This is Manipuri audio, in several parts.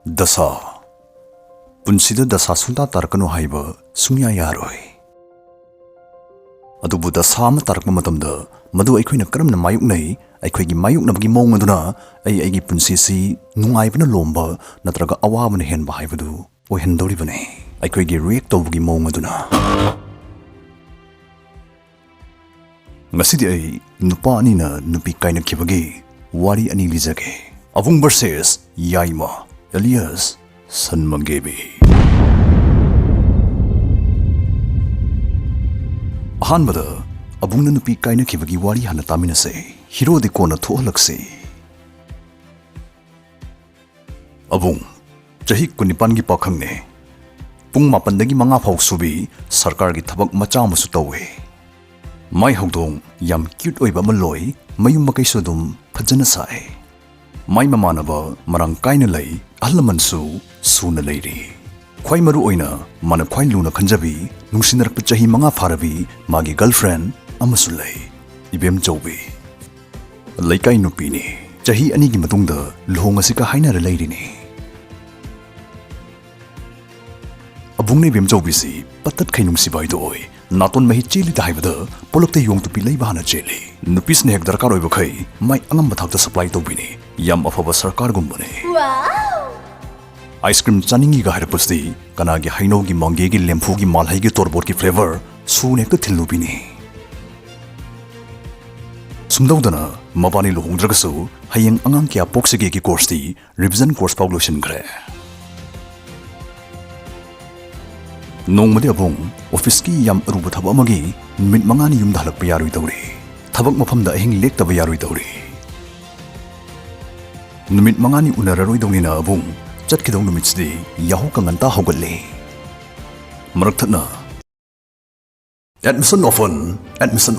Dasa Punsida dasa sunta tarakano haiba sungya yaroi. Adubu dasa ama tarakma matamda madu aikhoina karamna mayuknai aikhoigi mayuknabagi mawng aduna aigi punsisi nungaibana lomba natraga awabana henba haibadu oihendoribane aikhoigi react tawbagi mawng aduna. Ngasidi ai nupa anina nupi kainakhibei wari ani lijage. Abung versus Yaima alias Sanmanggebi. Ahanbada abungna nupi kainakhibei wari hana taminase hero de kona thohalakse. Abung chahi 19 gi pakhangne pung 8 dagi 5 phau subi sarkar gi thabak macha masu tawe. Mai hongdong yam cute oiba maloi mayum makai sodum phajana sai. Mai mamanaba marang kaina lai ahlamansu suna leiri. Khwai maru oina mana khwai luna khanjabi nungsinark chahi 5 pharabi magi girlfriend amasu lai ibem chaubi. Laikai nupi ni chahi ani gi matungda luhong asika haina re leiri ni. Abung ne bem chaubi si patat khainung sibai do oi naton mahi cheli ta haibada polokte yong tupi lei bahana cheli nupis ne hek darkar oi bakhai mai angam bathakta supply to bini yam afaba sarkar gumbane. Ice cream chaningi ga harapasti kana gi haino gi mangi gi lempu gi malhai gi torbor gi flavor su ne ka thilu bini. Sumdawdana mabani luhongdragasu hayeng angang kya poksige gi course ti revision course population gre. Nongmadi abung office ki yam aruba thaba amagi numit 5 ni yumda halakpa yaroi tawri thabak mafamda ahing lektaba yaroi tawri numit 5 ni unararoi dongina abung chatkidong numitsdi yahu kanganta hogalle marakthana admission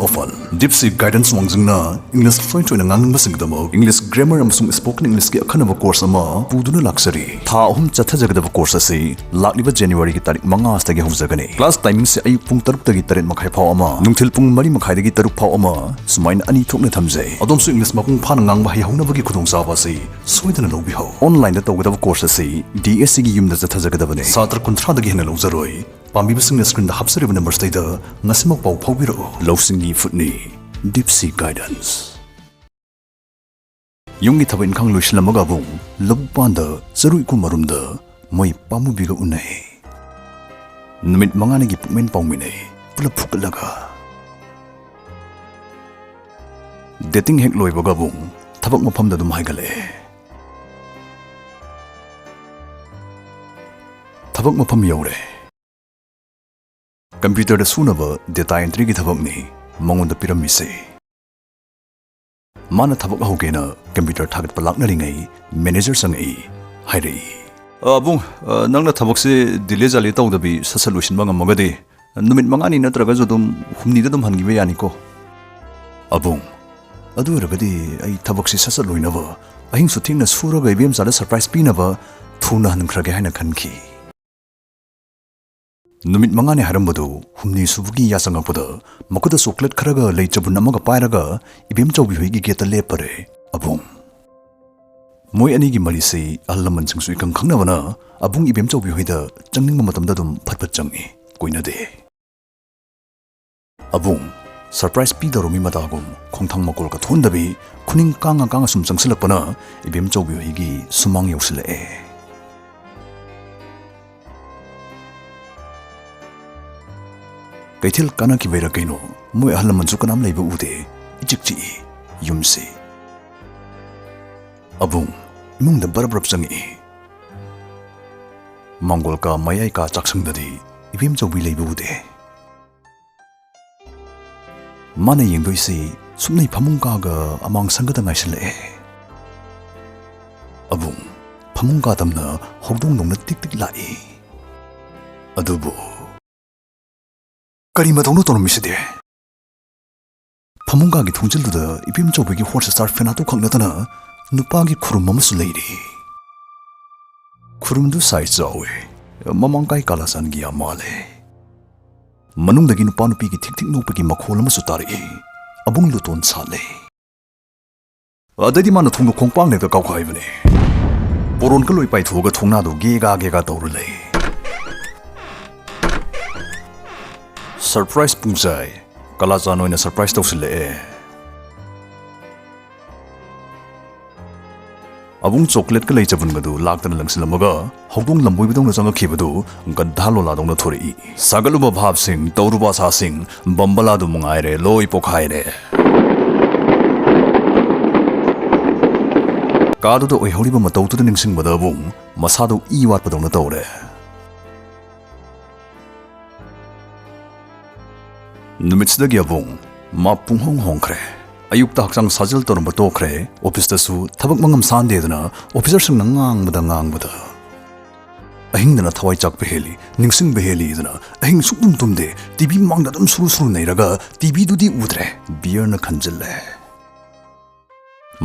often deep sea guidance wangzingna English fluent oina ngangang basingdamo English grammar amasung spoken English ki akhanaba course ama puduna laksari tha ahum chathajagadaba course asi lakliba January ki tarik 5 astagi hujagani class timing se ay pung 3 tagi 3 makhai phau ama nungthil pung 4 makhai dagi 3 phau ama sumain ani thokna thamjai adom su English mapung phana ngangba hai haunabagi khudong saba si soidana lobi ho online da tawgadaba course asi DSC gi yumda chathajagadabani satra 13 dagi hena lawjaroi Pambibasing screen the hapsariba number stay the Nasimak Pau Pawiro, Lowsingi Footney, Deep Sea Guidance. Yungi Tabin Kang Lushilamagabung, Lobanda, Zaruiku Marumda, Moi Pamubiga Une. Numit Manganagi Pukmen Paumine, Pulapukalaga. Dating Hek Loy Bagabung, Tabak Mapamda Dum Haigale. Tabak Mapam Yore. Computer da sunaba data entry gi thabak ni mangonda piramise mana thabak hogena computer thagat palak na ringai manager sangai hairei abung nangna thabak se delay jali tawdabi sa solution bang amagade numit mangani natraga jodum humni da dum hangi be yani ko abung adu ragadi ai thabak se sa loinaba ahing su thingna suraga ibem sala surprise pinaba thuna hankrage haina khanki Numit 5 ni harambadu humni subugi yasangakpada makuda chocolate kharaga leichabun amaga pairaga ibem chawbi hoigi geta lepare abung moi ani gi marise allaman singsu ikang khangnabana abung ibem chawbi hoida changning matamda dum phatphat changi koina de abung surprise pi daromi matagum khongthang makol ka thondabi khuning kanga sum changsilapana ibem chawbi hoigi sumang yousile Kaithil Kainakhibei ra kaino moi ahlaman chu kanam leiba ude ichikchi yumse abung imung da barbarap changi mangol ka mayai ka chaksangdadi ibim chawbi leiba ude mana yengdoisi sumnai phamung ka ga amang sangada ngaisle abung phamung ka tamna hogdong dongna tik tik lai adubu Kari madongno tono miside. Pamunga gi thungjilduda ibim chawbigi horse star fenato khangnatana nupagi khurum amasu leiri. Khurumdu sai chawe mamangkai kalasan gi amale. Manungdagi nupa nupi gi thik nopagi makhol amasu tari abung luton sale. Adadi mana thungno khongpang ne da kawkhai bane. Poron ka loi pai thoga thongna do gega tawra lei. Surprise pungsai kala chano ina surprise tawsile. Abung chocolate ka lei chabun badu laktana langsilamaga hogdong lamboi bidong na changa khibadu gadhalo la dong na thori sagaluba bhab sing tawruba sa sing bambala du mungai re loi pokhai re kadu do oi horiba matau tu ningsing bada bung masado i wat padong na tawre numitda gyabung ma punghong hongkre Ayukta haksang sajil torum batokre office da su thabak mangam sande dana officer sing ngang bada ahing dana thawai chak beheli ningsing beheli dana ahing sukdum tumde tv mangda dum suru nairaga tv dudi udre beer na khanjille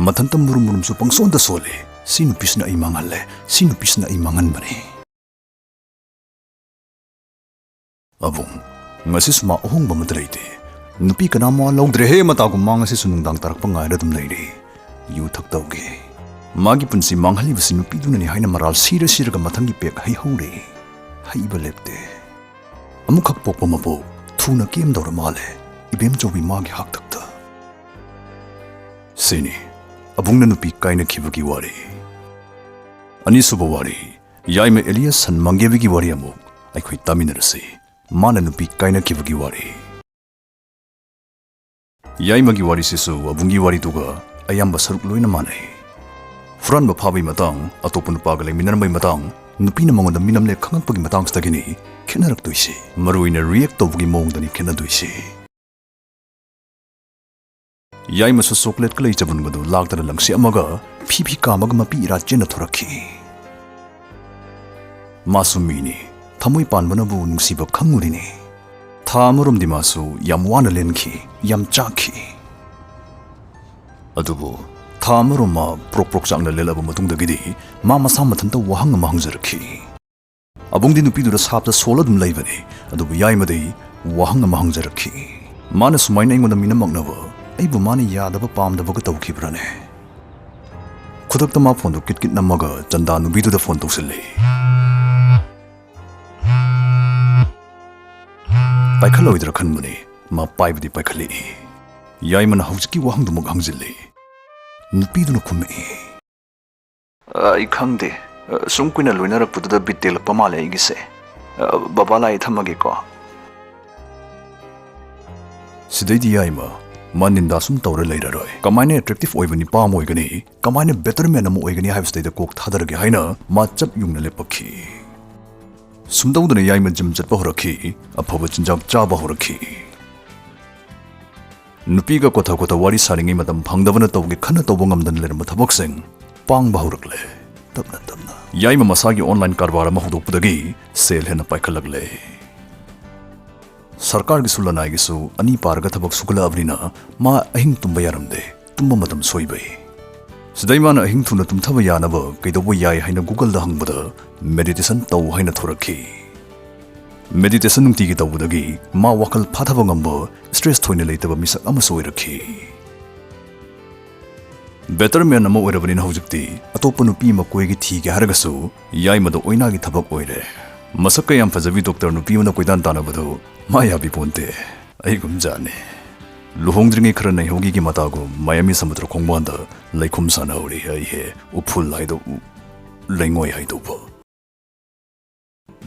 mathantam murum su pangson da sole sinu pisna ai mangalle sinu pisna ai mangan bane abung ngasis ma ohong bamadreite Nupi Kainakhibei lawdre he matagum mangasi sunungdang tarakpa ngaira dum leiri yu thak tawge magi punsi manghali basi nupi dunani haina maral sira ga mathangi pek hai hore hai balepte amukhak pokpa mapo thuna kem dawra male ibem jobi magi hak takta sini abungna Nupi Kainakhibei Wari ani suba wari yaime Elias san mangebi wari amuk aikhoi taminarasi mana Nupi Kainakhibei Wari Yaimagi wari sisu abungi wari tuga ayamba saruk loina manai. Furan ba phabai matang atopa nupaga lai minarmai matang nupi na mangonda minamle khangakpagi matang stagini khenarak toisi maruina react tawgi mongdani khena doisi. Yaima su chocolate klei chabun badu lagdana langsi amaga phi kamaga mapi ira chena thorakhi. Masumini thamoi panbana bu nungsiba khangurini. Thamarum dimasu yam wana lenki yam chakhi adubu thamarum ma prok changna lelaba matung dagidi ma masa mathanta wahang ma hangjarki abungdi nupi dura sapta sola dum laibani adubu yaimadi wahang ma hangjarki mana sumaina ingoda minamaknaba aibu mani yadaba pamdaba ka tawkhibrane khudakta ma phone kit namaga chanda nubi du da phone tawsile Paikhala oidra khanmuni ma paibdi paikhali yaimana hauski wahang dumuk hangjille nupi duna khumi ai khangde sumkuina loinarak puda bitel pamale igise babala ai thamage ko sidaidi yaima maninda sum tawre leiraroi kamaine attractive oibani pam oigani kamaine better man am oigani haibstai da kok thadarge haina ma chap yungna lepakhi Sumdawdana yaima jim chatpa horakhi afaba chinjak chaba horakhi nupi ga kotha wari saringi matam phangdabana tawge khana tawba ngamdan lerma thabakseng pangba horakle tapna yaima masagi online karbara ma hodokpudagi sel hena paikhalagle sarkar gi sulana gi su ani parga thabak sukula abrina ma ahing tumba yaramde tumba matam soibai Sidaimana ahing thuna tumthaba yanaba kaidobo yai haina Google da hangbada meditation taw haina thorakhi meditation nungti gi tawudagi ma wakal phathaba ngamba stress thoina leitaba misak ama soirakhi better man ama oirabani na hojikti atopa nupi ma koi gi thi gi haragasu yai mado oina gi thabak oire masak yam fajabi doctor nupi ma koidan tanabado ma yabi ponte ai gumjane Luhongdringi khara nai hogi gi matago Miami samudra khongwanda laikhum sanauri ai he upul laido laingoi hai do bo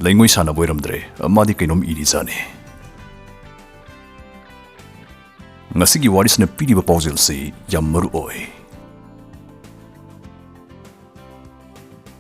laingoi sana boiramdre amadi kainom iri jane ngasigi warisna piriba pausel se yam maru oi